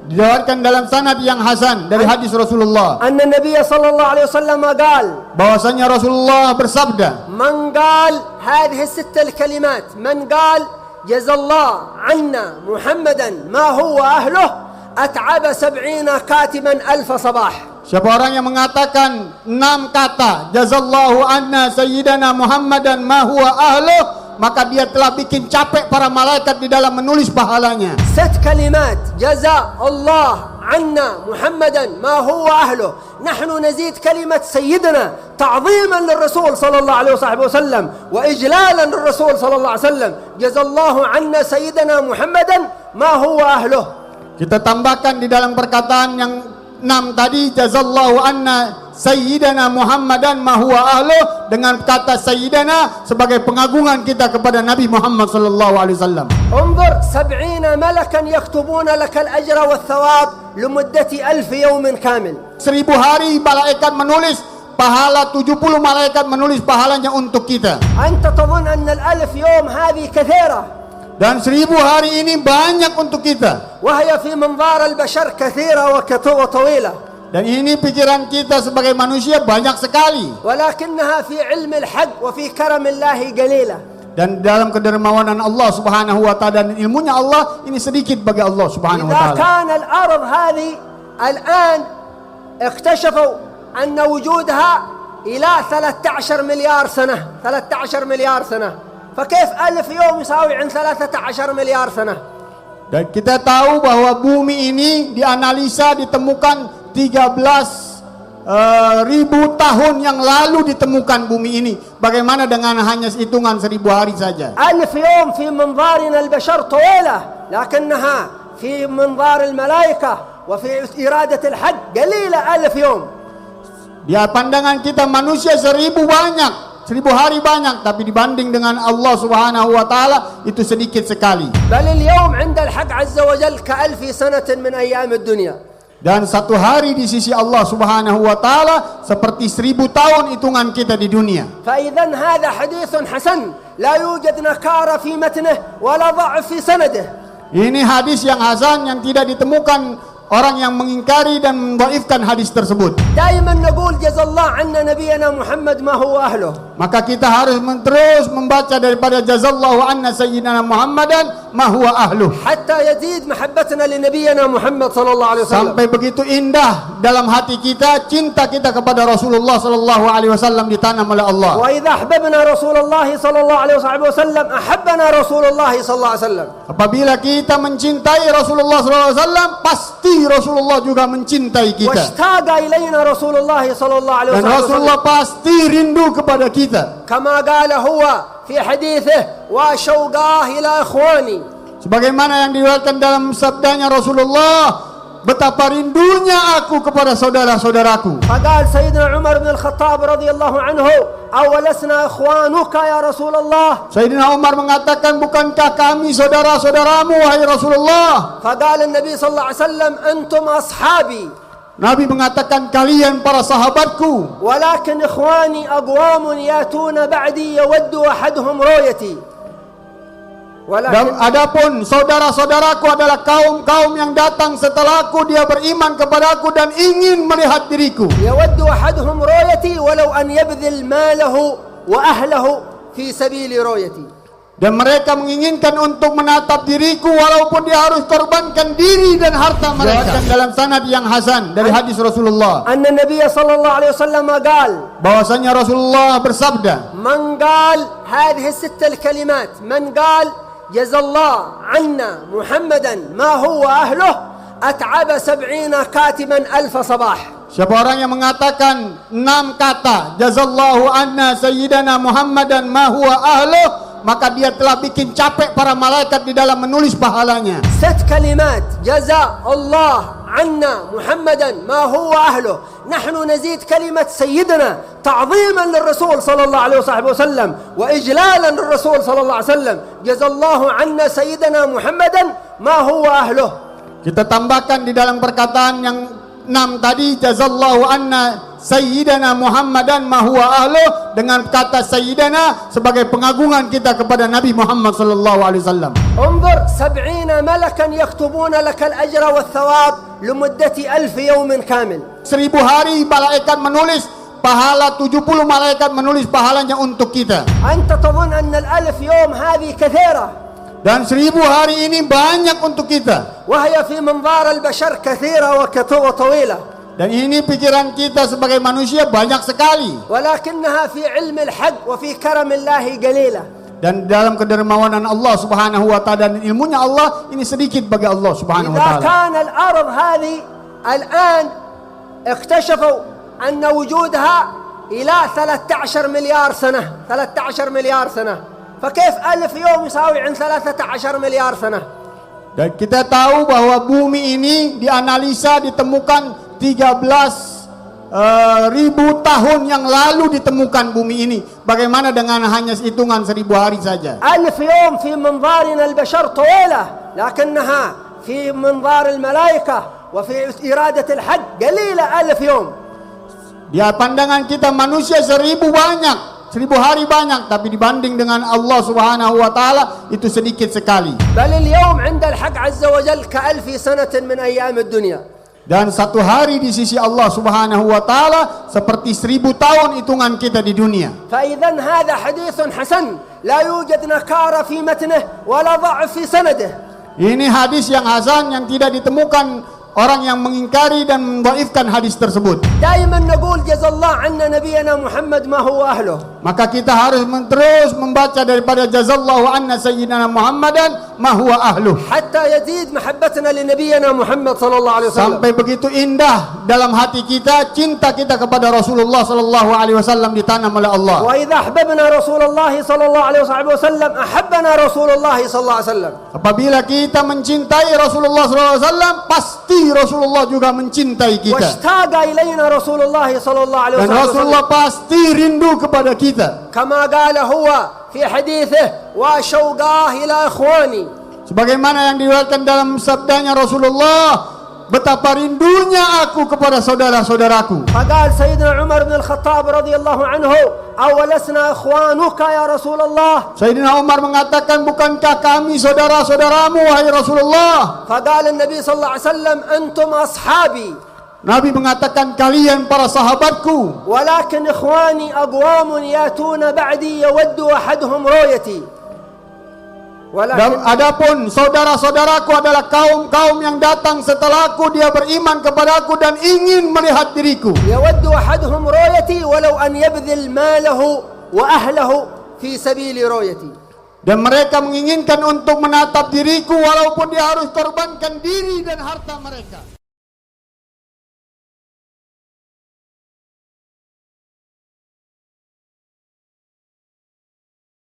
Diriwayatkan dalam sanad yang hasan dari hadis Rasulullah. Anna Nabi sallallahu alaihi wasallam qaal. Bahwasanya Rasulullah bersabda. Man qal hadhihi الست الكلمات. Man qal jazallahu anna Muhammadan ma huwa ahluh at'aba 70 katiban alf sabah. Siapa orang yang mengatakan 6 kata jazallahu anna sayyidana Muhammadan ma huwa ahluh, maka dia telah bikin capek para malaikat di dalam menulis pahalanya. 6 kalimat jaza Allah anna Muhammadan ma huwa ahluh. Nahnu nazid kalimat sayyidina ta'ziman lirrasul sallallahu alaihi wasallam wa ijlalan lirrasul sallallahu alaihi wasallam. Jazallahu anna sayyidina Muhammadan ma huwa ahluh. Kita tambahkan di dalam perkataan yang 6 tadi, jazallahu anna sayyidana Muhammadan ma huwa ahluh, dengan kata sayyidana sebagai pengagungan kita kepada Nabi Muhammad sallallahu alaihi wasallam. انظر 70 ملكا يكتبون لك الأجر والثواب لمدة 1000 يوم كامل. 1000 hari malaikat menulis pahala, 70 malaikat menulis pahalanya untuk kita. أنت تظن أن 1000 يوم هذه كثيرة، Dan 1000 hari ini banyak untuk kita. وهي في منظار البشر كثيرة وطويلة. Dan ini pikiran kita sebagai manusia banyak sekali. ولكنها في علم الحق وفي كرم الله قليلة. Dan dalam kedermawanan Allah Subhanahu wa taala dan ilmunya Allah, ini sedikit bagi Allah Subhanahu wa إذا taala. كان الأرض هذه الآن اكتشفوا أن وجودها إلى 13 مليار سنة، 13 مليار سنة، فكيف 1000 يوم يساوي عن 13 مليار سنة؟ Dan kita tahu bahwa bumi ini dianalisa ditemukan 13.000 tahun yang lalu ditemukan bumi ini. Bagaimana dengan hanya hitungan 1000 hari saja? 1000 يوم في منظارنا البشر طويلة، لكنها في منظار الملائكة وفي إرادة الحق قليلة. 1000 يوم Di pandangan kita manusia 1000 banyak, 1000 hari banyak, tapi dibanding dengan Allah Subhanahu wa taala itu sedikit sekali. بل اليوم عند الحق عز وجل كألف سنة من أيام الدنيا. Dan 1 hari di sisi Allah Subhanahu wa taala seperti 1000 tahun hitungan kita di dunia. فإذا هذا حديث حسن لا يوجد نكارة في متنه ولا ضعف في سنده. Ini hadis yang hasan yang tidak ditemukan orang yang mengingkari dan mendhaifkan hadis tersebut. دائما نقول جزا الله عنا نبينا محمد ما هو أهله. Maka kita harus terus membaca daripada jazallahu anna sayyidina Muhammadan ma huwa ahluh, حتى يزيد محبتنا لنبينا محمد صلى الله عليه وسلم. sampai begitu indah dalam hati kita cinta kita kepada Rasulullah sallallahu alaihi wasallam ditanam oleh Allah. وإذا أحببنا رسول الله صلى الله عليه وسلم أحبنا رسول الله صلى الله عليه وسلم. Apabila kita mencintai Rasulullah sallallahu alaihi wasallam, pasti Rasulullah juga mencintai kita. واشتاق إلينا رسول الله صلى الله عليه Dan وسلم. Rasulullah pasti rindu kepada kita. كما قال هو في حديثه وشوقاه إلى إخواني. Sebagaimana yang diriwayatkan dalam sabdanya Rasulullah, betapa rindunya aku kepada saudara-saudaraku. فقال سيدنا عمر بن الخطاب رضي الله عنه أولسنا إخوانك يا رسول الله. Sayyidina Umar mengatakan, bukankah kami saudara-saudaramu wahai Rasulullah? فقال النبي صلى الله عليه وسلم أنتم أصحابي. Nabi mengatakan, kalian para sahabatku. ولكن إخواني أقوام يأتون بعدي يود أحدهم رؤيتي. Dan adapun saudara-saudaraku adalah kaum-kaum yang datang setelahku, dia beriman kepadaku dan ingin melihat diriku. يود أحدهم رؤيتي ولو أن يبذل ماله وأهله في سبيل رؤيتي. Dan mereka menginginkan untuk menatap diriku walaupun dia harus korbankan diri dan harta mereka. Dalam sanad yang hasan dari hadis Rasulullah. أن النبي صلى الله عليه وسلم قال. Bahwasanya Rasulullah bersabda. من قال هذه الست الكلمات. من قال جزا الله عنا محمدا ما هو أهله أتعب 70 كاتبا ألف صباح. Siapa orang yang mengatakan 6 kata jazallahu anna sayyidana Muhammadan ma huwa ahluh, maka dia telah bikin capek para malaikat di dalam menulis pahalanya. 6 كلمات جزا الله عنا محمدا ما هو أهله. نحن نزيد كلمة سيدنا تعظيما للرسول صلى الله عليه وسلم وإجلالا للرسول صلى الله عليه وسلم. جزا الله عنا سيدنا محمدا ما هو أهله. Kita tambahkan di dalam perkataan yang 6 tadi, jazallahu anna Sayyidana Muhammadan ma huwa ahluh, dengan kata Sayyidana sebagai pengagungan kita kepada Nabi Muhammad sallallahu alaihi wasallam. انظر 70 ملكا يكتبون لك الأجر والثواب لمدة 1000 يوم كامل. 1000 hari malaikat menulis pahala, 70 malaikat menulis pahalanya untuk kita. أنت تظن أن 1000 يوم هذه كثيرة، Dan 1000 hari ini banyak untuk kita. وهي في منظار البشر كثيرة وطويلة، Dan ini pikiran kita sebagai manusia banyak sekali. ولكنها في علم الحق وفي كرم الله قليلة. Dan dalam kedermawanan Allah subhanahu wa ta'ala dan ilmunya Allah, ini sedikit bagi Allah subhanahu wa إذا ta'ala. كان الأرض هذه الآن اكتشفوا أن وجودها إلى 13 مليار سنة، 13 مليار سنة، فكيف 1000 يوم يساوي عند 13 مليار سنة؟ Dan kita tahu bahwa bumi ini dianalisa ditemukan 13.000 tahun yang lalu ditemukan bumi ini. Bagaimana dengan hanya hitungan 1000 hari saja? 1000 يوم في منظارنا البشر طويلة، لكنها في منظار الملائكة وفي إرادة الحق قليلة. 1000 يوم Di pandangan kita manusia 1000 banyak, 1000 hari banyak, tapi dibanding dengan Allah subhanahu wa ta'ala itu sedikit sekali. بل اليوم عند الحق عز وجل كألف سنة من أيام الدنيا. Dan satu hari di sisi Allah subhanahu wa ta'ala seperti 1000 tahun hitungan kita di dunia. فإذا هذا حديث حسن لا يوجد نكارة في متنه ولا ضعف في سنده. Ini hadis yang hasan yang tidak ditemukan orang yang mengingkari dan mendhaifkan hadis tersebut. دائما نقول جزا الله عنا نبينا محمد ما هو أهله. Maka kita harus terus membaca daripada jazallahu anna sayyidina Muhammadan ma huwa ahluh. حتى يزيد محبتنا لنبينا محمد صلى الله عليه وسلم. Sampai begitu indah dalam hati kita cinta kita kepada Rasulullah sallallahu alaihi wasallam ditanam oleh Allah. وإذا أحببنا رسول الله صلى الله عليه وسلم أحبنا رسول الله صلى الله عليه وسلم. Apabila kita mencintai Rasulullah sallallahu alaihi wasallam, pasti Rasulullah juga mencintai kita. واشتاق إلينا رسول الله صلى الله عليه Dan وسلم. Rasulullah pasti rindu kepada kita. كما قال هو في حديثه وشوقاه إلى إخواني. Sebagaimana yang diriwayatkan dalam sabdanya Rasulullah, betapa rindunya aku kepada saudara-saudaraku. فقال سيدنا عمر بن الخطاب رضي الله عنه أولسنا إخوانك يا رسول الله. Sayyidina Umar mengatakan, bukankah kami saudara-saudaramu wahai Rasulullah? فقال النبي صلى الله عليه وسلم أنتم أصحابي. Nabi mengatakan, kalian para sahabatku. ولكن إخواني أقوام يأتون بعدي يود أحدهم رؤيتي. Adapun saudara-saudaraku adalah kaum-kaum yang datang setelahku, dia beriman kepadaku dan ingin melihat diriku. يود أحدهم رؤيتي ولو أن يبذل ماله وأهله في سبيل رؤيتي. Dan mereka menginginkan untuk menatap diriku walaupun dia harus korbankan diri dan harta mereka.